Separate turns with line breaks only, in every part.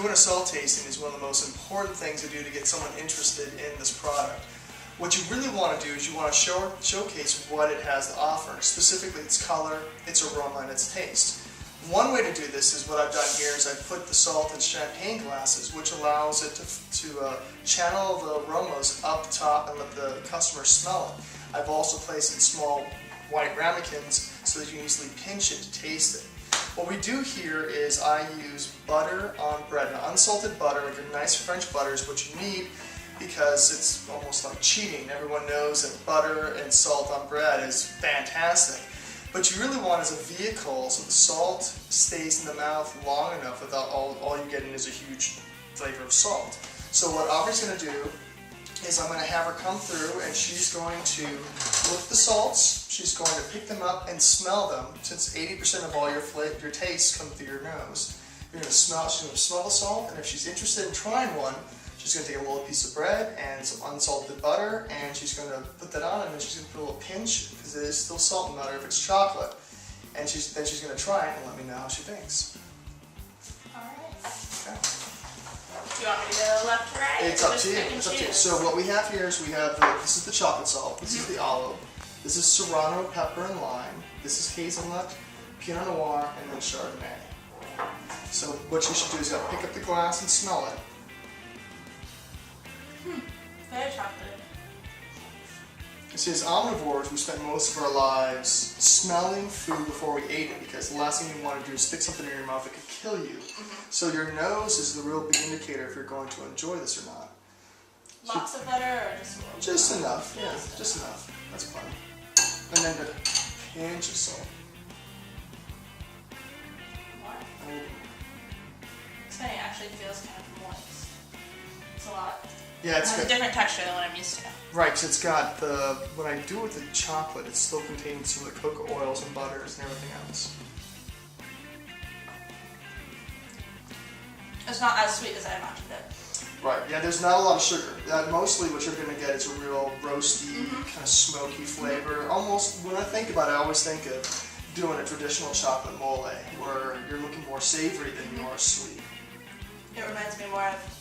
doing a salt tasting is one of the most important things to do to get someone interested in this product. What you really want to do is you want to showcase what it has to offer, specifically its color, its aroma, and its taste. One way to do this is what I've done here is I've put the salt in champagne glasses, which allows it to channel the aromas up top and let the customer smell it. I've also placed it in small white ramekins so that you can easily pinch it to taste it. What we do here is I use butter on bread. Now, unsalted butter, like a nice French butter, is what you need because it's almost like cheating. Everyone knows that butter and salt on bread is fantastic. But you really want is a vehicle so the salt stays in the mouth long enough without all you're getting is a huge flavor of salt. So what Aubrey's going to do is I'm going to have her come through and she's going to look at the salts, she's going to pick them up and smell them. Since 80% of all your tastes come through your nose, she's going to smell the salt, and if she's interested in trying one, she's going to take a little piece of bread and some unsalted butter, and she's going to put that on, and then she's going to put a little pinch, because it is still salt no matter if it's chocolate. And then she's going to try it and let me know how she thinks.
Alright.
Okay.
Do you want me to go left or right?
It's up to you. It's up to you. So what we have here is this is the chocolate salt, this is the olive, this is serrano pepper and lime, this is hazelnut, pinot noir, and then chardonnay. So what you should do is you pick up the glass and smell it.
Very chocolate.
See, as omnivores, we spend most of our lives smelling food before we ate it because the last thing you want to do is stick something in your mouth that could kill you. So your nose is the real big indicator if you're going to enjoy this or not.
Lots of butter or just a little?
Just enough, yeah, just enough. That's fine. And then a pinch of salt.
More? This thing actually feels kind of moist. It's a lot.
Yeah,
It has a different texture than what I'm used to.
Right, because it's got when I do it with the chocolate, it still contains some of the cocoa oils and butters and everything else.
It's not as sweet as I imagined it.
Right, yeah, there's not a lot of sugar. Mostly what you're going to get is a real roasty, kind of smoky flavor. Almost, when I think about it, I always think of doing a traditional chocolate mole, where you're looking more savory than you are sweet.
It reminds me more of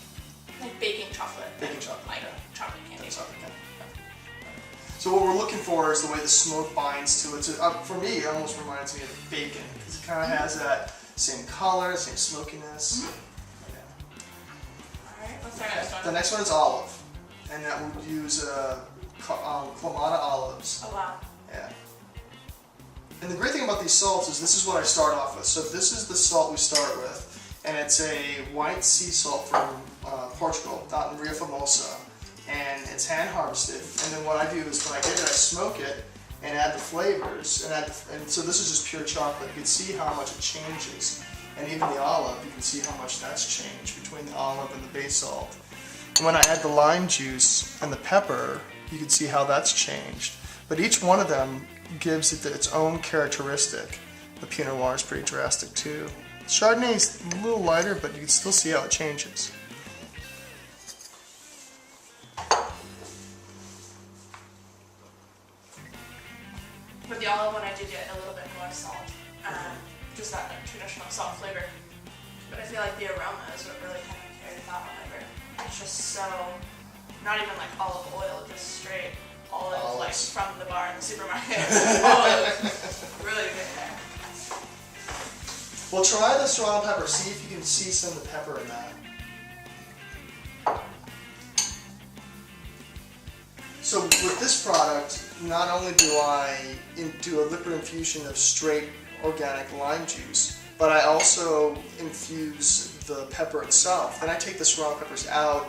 like baking chocolate.
Baking chocolate,
like
yeah.
chocolate candy.
So what we're looking for is the way the smoke binds to it. So, for me, it almost reminds me of bacon, because it kind of has that same color, same smokiness. Yeah.
Alright, what's our next one?
The next one is olive, and that we'll use Clamato olives.
Oh wow.
Yeah. And the great thing about these salts is this is what I start off with. So this is the salt we start with, and it's a white sea salt from Portugal, out in Rio Famosa, and it's hand harvested. And then what I do is when I get it, I smoke it and add the flavors, and so this is just pure chocolate. You can see how much it changes, and even the olive, you can see how much that's changed between the olive and the bay salt. And when I add the lime juice and the pepper, you can see how that's changed. But each one of them gives it its own characteristic. The Pinot Noir is pretty drastic too. Chardonnay is a little lighter, but you can still see how it changes.
With the olive one, I do get a little bit more salt. Just that traditional salt flavor. But I feel like the aroma is what really kind of carries that one over. It's just so, not even like olive oil, just straight olive, like from the bar in the supermarket. Olive. Really good there.
Well, try the serrano pepper. See if you can see some of the pepper in that. So with this product, not only do I do a liquid infusion of straight organic lime juice, but I also infuse the pepper itself. Then I take the serrano peppers out,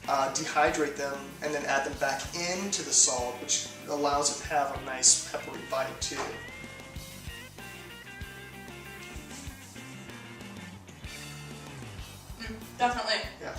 dehydrate them, and then add them back into the salt, which allows it to have a nice peppery bite too.
Definitely.
Yeah.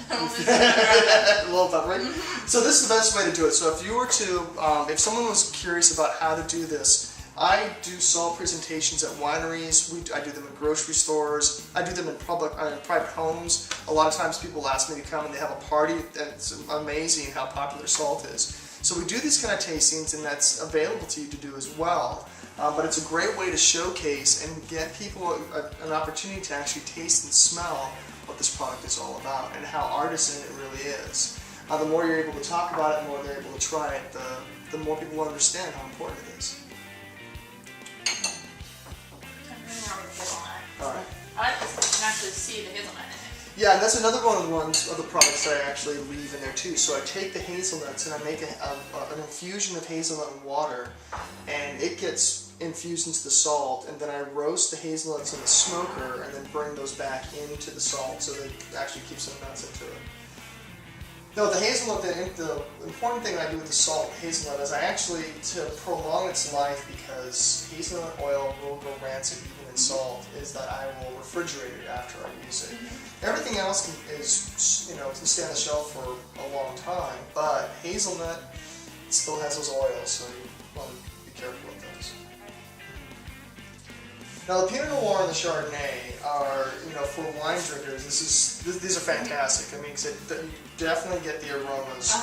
A little peppery. So this is the best way to do it. So if you were to, if someone was curious about how to do this, I do salt presentations at wineries. I do them in grocery stores. I do them in private homes. A lot of times people ask me to come and they have a party. It's amazing how popular salt is. So we do these kind of tastings, and that's available to you to do as well. But it's a great way to showcase and get people an opportunity to actually taste and smell what this product is all about and how artisan it really is. The more you're able to talk about it, the more they're able to try it, the more people will understand how important it is.
I'm bringing out the hazelnut.
Alright.
I like this, you can actually see the hazelnut in it.
Yeah, and that's another one of the products that I actually leave in there too. So I take the hazelnuts and I make an infusion of hazelnut and water, and it gets infused into the salt, and then I roast the hazelnuts in the smoker and then bring those back into the salt so they actually keep some nuts into it. No, the hazelnut, the important thing I do with the salt hazelnut is I actually, to prolong its life, because hazelnut oil will go rancid even in salt, is that I will refrigerate it after I use it. Everything else can stay on the shelf for a long time, but hazelnut still has those oils, so you want to be careful with those. Now the Pinot Noir and the Chardonnay are, for wine drinkers, these are fantastic. I mean, 'cause you definitely get the aromas,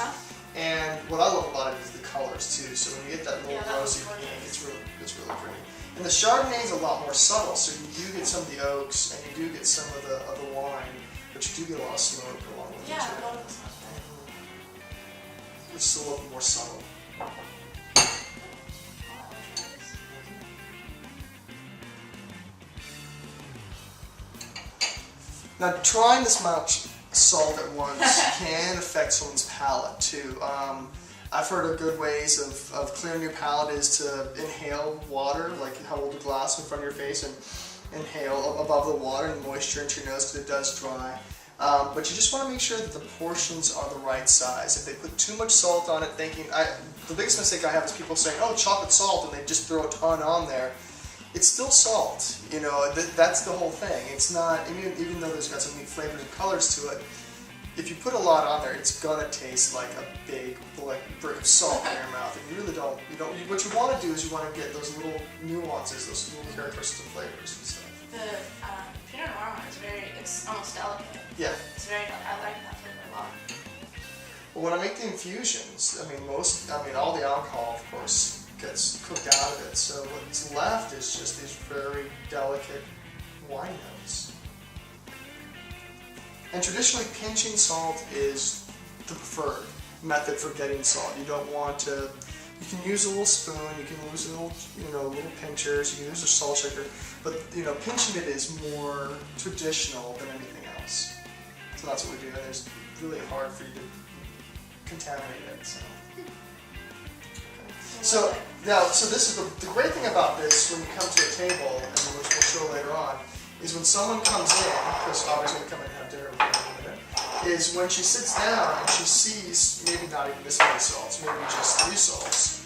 and what I love about it is the colors too. So when you get that little rosy pink, it's really pretty. And the Chardonnay is a lot more subtle, so you do get some of the oaks, and you do get some of the wine, but you do get a lot of smoke along with it.
Yeah, I love this one.
It's a little bit more subtle. Now, trying this much salt at once can affect someone's palate too. I've heard of good ways of clearing your palate is to inhale water, like hold a glass in front of your face and inhale above the water and moisture into your nose because it does dry. But you just want to make sure that the portions are the right size. If they put too much salt on it, the biggest mistake I have is people saying, oh, chocolate salt, and they just throw a ton on there. It's still salt, that's the whole thing. It's not, even though there's got some neat flavors and colors to it, if you put a lot on there, it's gonna taste like a big brick of salt in your mouth. And you really don't, what you want to do is you want to get those little nuances, those little characteristics of flavors and stuff.
The Pinot Noir one is it's almost delicate.
Yeah.
I like that flavor a lot.
Well, when I make the infusions, all the alcohol, of course, gets cooked out of it, so what's left is just these very delicate wine notes. And traditionally, pinching salt is the preferred method for getting salt. You don't want to, you can use a little spoon, you can use little pinchers, you can use a salt shaker, but pinching it is more traditional than anything else. So that's what we do, and it's really hard for you to contaminate it. So this is the great thing about this when you come to a table, and which we'll show later on, is when someone comes in, because obviously we come in and have dinner with them in a minute, is when she sits down and she sees maybe not even this many salts, maybe just 3 salts,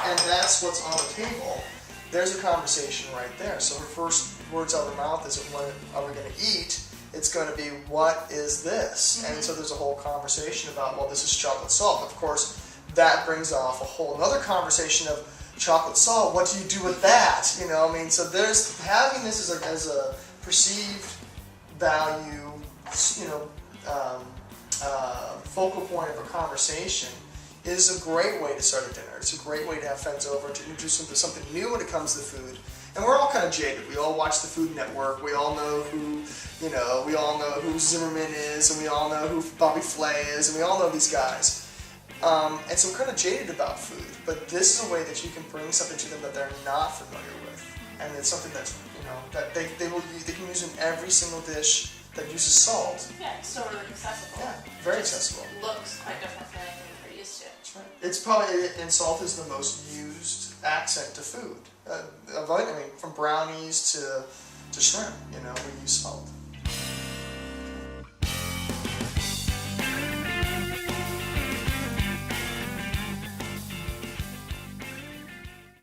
and that's what's on the table. There's a conversation right there. So her first words out of her mouth isn't what are we going to eat, it's going to be what is this? And so there's a whole conversation about, well, this is chocolate salt. Of course, that brings off a whole other conversation of chocolate salt. What do you do with that? So there's having this as a perceived value, focal point of a conversation is a great way to start a dinner. It's a great way to have friends over, to introduce them to something new when it comes to food. And we're all kind of jaded. We all watch the Food Network. We all know who Zimmerman is, and we all know who Bobby Flay is, and we all know these guys. And so we're kind of jaded about food, but this is a way that you can bring something to them that they're not familiar with, and it's something that's that they can use in every single dish that uses salt.
Yeah, it's so really accessible.
Yeah, very accessible.
It looks quite different from anything we're used to.
That's right. It's probably, and salt is the most used accent to food. From brownies to shrimp, we use salt.